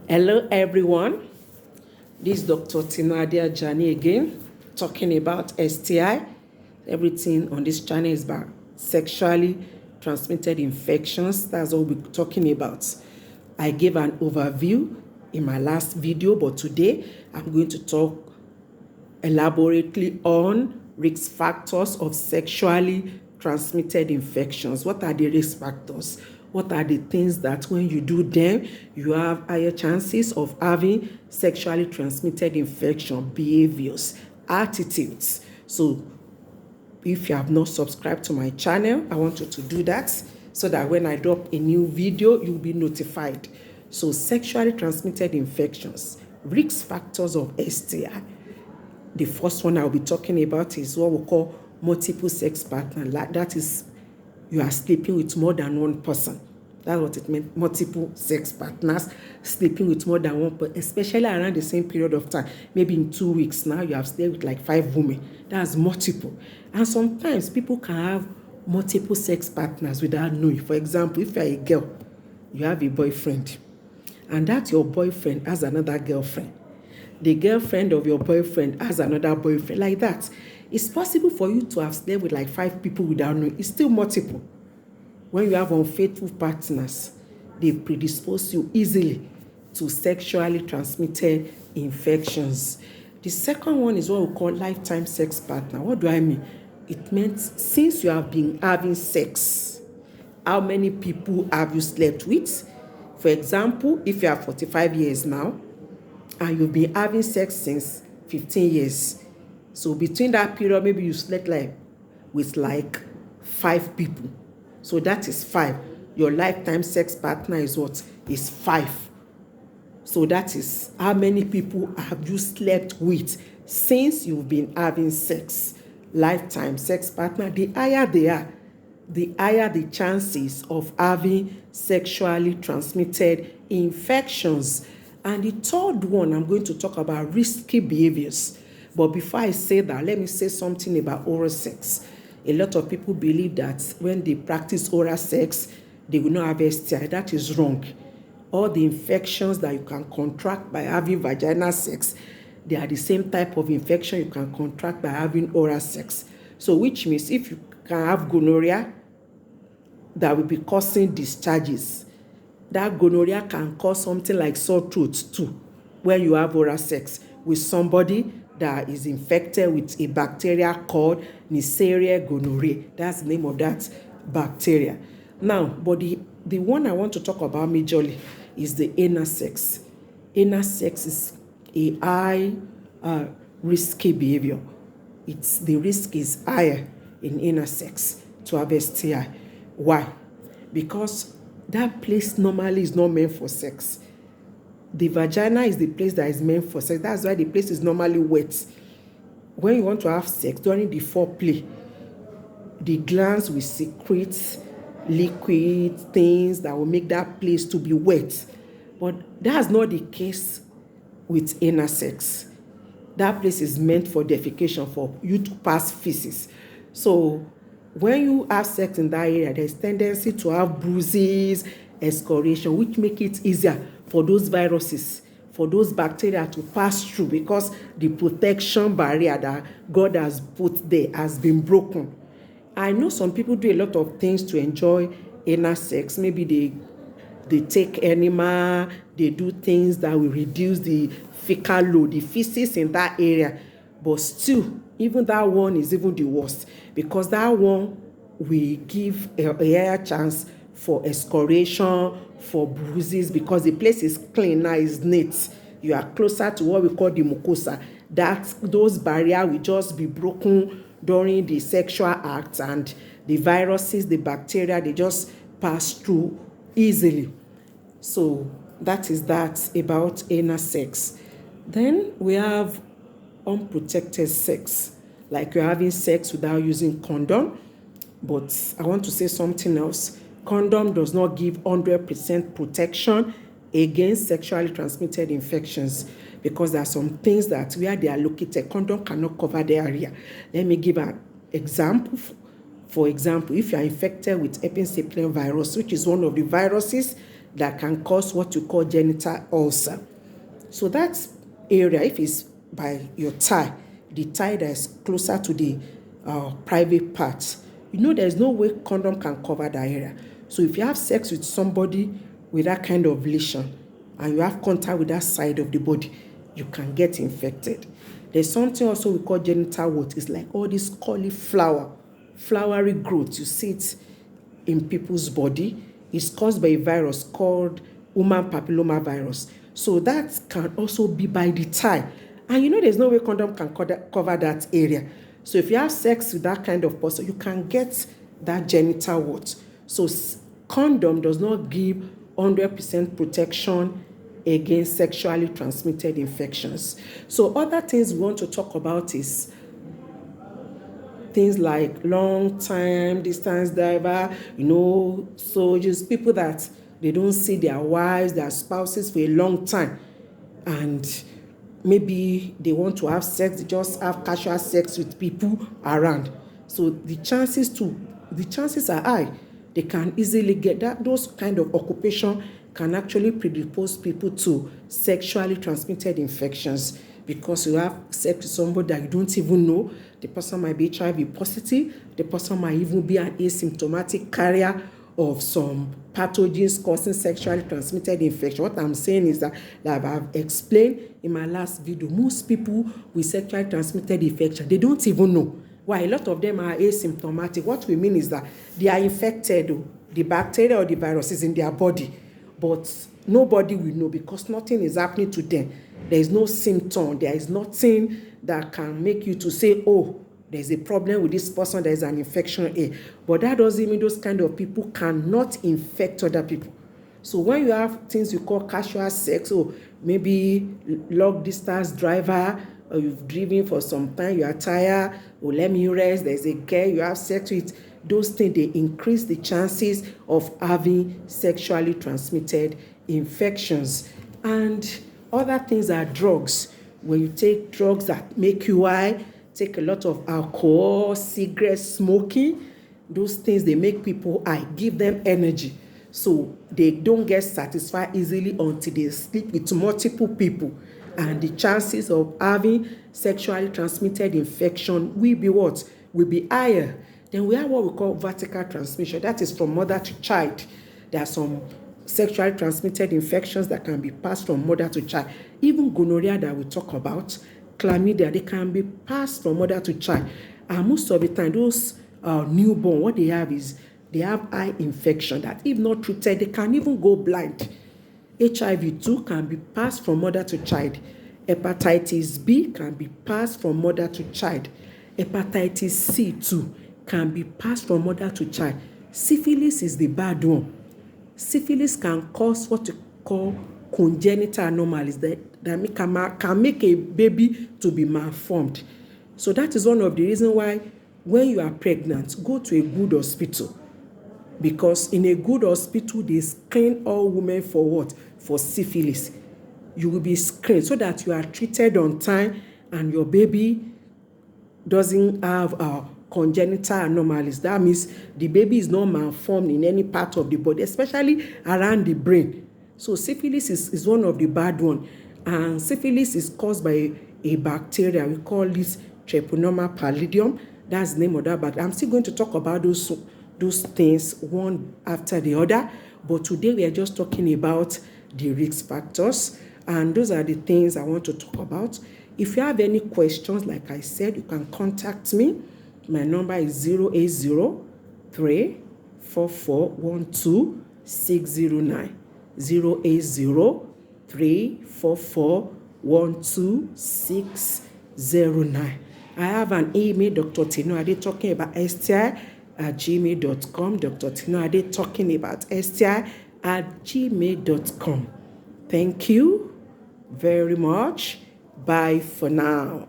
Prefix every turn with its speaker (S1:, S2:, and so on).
S1: Hello everyone, this is Dr. Tinadia Jani again, talking about STI. Everything on this channel is about sexually transmitted infections. That's what we're talking about. I gave an overview in my last video, but today I'm going to talk elaborately on risk factors of sexually transmitted infections. What are the risk factors? What are the things that when you do them, you have higher chances of having sexually transmitted infection, behaviors, attitudes? So if you have not subscribed to my channel, I want you to do that so that when I drop a new video, you'll be notified. So sexually transmitted infections, risk factors of STI. The first one I'll be talking about is what we call multiple sex partner. Like that is, you are sleeping with more than one person. That's what it meant, multiple sex partners, sleeping with more than one person, especially around the same period of time. Maybe in 2 weeks now, you have stayed with like 5 women. That's multiple. And sometimes people can have multiple sex partners without knowing. For example, if you're a girl, you have a boyfriend, and that your boyfriend has another girlfriend. The girlfriend of your boyfriend has another boyfriend, like that. It's possible for you to have slept with like 5 people without knowing. It's still multiple. When you have unfaithful partners, they predispose you easily to sexually transmitted infections. The second one is what we call lifetime sex partner. What do I mean? It means since you have been having sex, how many people have you slept with? For example, if you are 45 years now, and you've been having sex since 15 years. So between that period, maybe you slept with 5 people. So that is 5. Your lifetime sex partner is what? Is 5. So that is how many people have you slept with since you've been having sex. Lifetime sex partner, the higher they are, the higher the chances of having sexually transmitted infections. And the third one, I'm going to talk about risky behaviors. But before I say that, let me say something about oral sex. A lot of people believe that when they practice oral sex, they will not have STI. That is wrong. All the infections that you can contract by having vaginal sex, they are the same type of infection you can contract by having oral sex. So which means if you can have gonorrhea, that will be causing discharges. That gonorrhea can cause something like sore throat too when you have oral sex with somebody that is infected with a bacteria called Neisseria gonorrhoeae. That's the name of that bacteria. Now, but the one I want to talk about majorly is the anal sex. Anal sex is a high risky behavior. The risk is higher in anal sex to have STI. Why? Because that place normally is not meant for sex. The vagina is the place that is meant for sex. That's why the place is normally wet. When you want to have sex during the foreplay, the glands will secrete liquid things that will make that place to be wet. But that's not the case with anal sex. That place is meant for defecation, for you to pass feces. So when you have sex in that area, there's tendency to have bruises, excoriation, which make it easier for those viruses, for those bacteria to pass through, because the protection barrier that God has put there has been broken. I know some people do a lot of things to enjoy anal sex. Maybe they take enema, they do things that will reduce the fecal load, the feces in that area. But still, even that one is even the worst, because that one will give a higher chance for excoriation, for bruises, because the place is clean now, is neat. You are closer to what we call the mucosa. Those barriers will just be broken during the sexual act, and the viruses, the bacteria, they just pass through easily. So that is that about anal sex. Then we have unprotected sex, like you're having sex without using condom. But I want to say something else. Condom does not give 100% protection against sexually transmitted infections, because there are some things that where they are located, condom cannot cover the area. Let me give an example. For example, if you are infected with herpes simplex virus, which is one of the viruses that can cause what you call genital ulcer. So that area, if it's by your thigh, the thigh that is closer to the private part, there's no way condom can cover that area. So if you have sex with somebody with that kind of lesion and you have contact with that side of the body, you can get infected. There's something also we call genital wart. It's like all this flowery growth. You see it in people's body. It's caused by a virus called human papilloma virus. So that can also be by the thigh. And there's no way condom can cover that area. So if you have sex with that kind of person, you can get that genital wart. So condom does not give 100% protection against sexually transmitted infections. So other things we want to talk about is things like long time distance driver, so just people that they don't see their wives, their spouses for a long time, and maybe they want to have sex, they just have casual sex with people around. So the chances are high they can easily get that. Those kind of occupation can actually predispose people to sexually transmitted infections, because you have sex with somebody that you don't even know. The person might be HIV positive. The person might even be an asymptomatic carrier of some pathogens causing sexually transmitted infection. What I'm saying is that, like I've explained in my last video, most people with sexually transmitted infection, they don't even know. Why? A lot of them are asymptomatic. What we mean is that they are infected, the bacteria or the virus is in their body, but nobody will know because nothing is happening to them. There is no symptom. There is nothing that can make you to say, oh, there's a problem with this person, there's an infection here. But that doesn't mean those kind of people cannot infect other people. So when you have things you call casual sex, or maybe long distance driver, or you've driven for some time, you are tired, or let me rest, there's a girl you have sex with, those things, they increase the chances of having sexually transmitted infections. And other things are drugs. When you take drugs that make you high, take a lot of alcohol, cigarette smoking, those things, they make people high, give them energy. So they don't get satisfied easily until they sleep with multiple people. And the chances of having sexually transmitted infection will be what? Will be higher. Then we have what we call vertical transmission. That is from mother to child. There are some sexually transmitted infections that can be passed from mother to child. Even gonorrhea that we talk about, chlamydia, they can be passed from mother to child. And most of the time, those newborn, what they have is they have eye infection that if not treated, they can even go blind. HIV too can be passed from mother to child. Hepatitis B can be passed from mother to child. Hepatitis C too can be passed from mother to child. Syphilis is the bad one. Syphilis can cause what you call congenital anomalies that can make a baby to be malformed. So that is one of the reasons why when you are pregnant, go to a good hospital. Because in a good hospital, they screen all women for what? For syphilis. You will be screened so that you are treated on time and your baby doesn't have congenital anomalies. That means the baby is not malformed in any part of the body, especially around the brain. So syphilis is one of the bad ones. And syphilis is caused by a bacteria. We call this Treponema pallidum. That's the name of that bacteria. I'm still going to talk about those things one after the other. But today we are just talking about the risk factors. And those are the things I want to talk about. If you have any questions, like I said, you can contact me. My number is 080-344-12609. 080-344-12609. I have an email, Dr. Tinuade, talking about STI at gmail.com. Dr. Tinuade talking about STI at gmail.com. Thank you very much. Bye for now.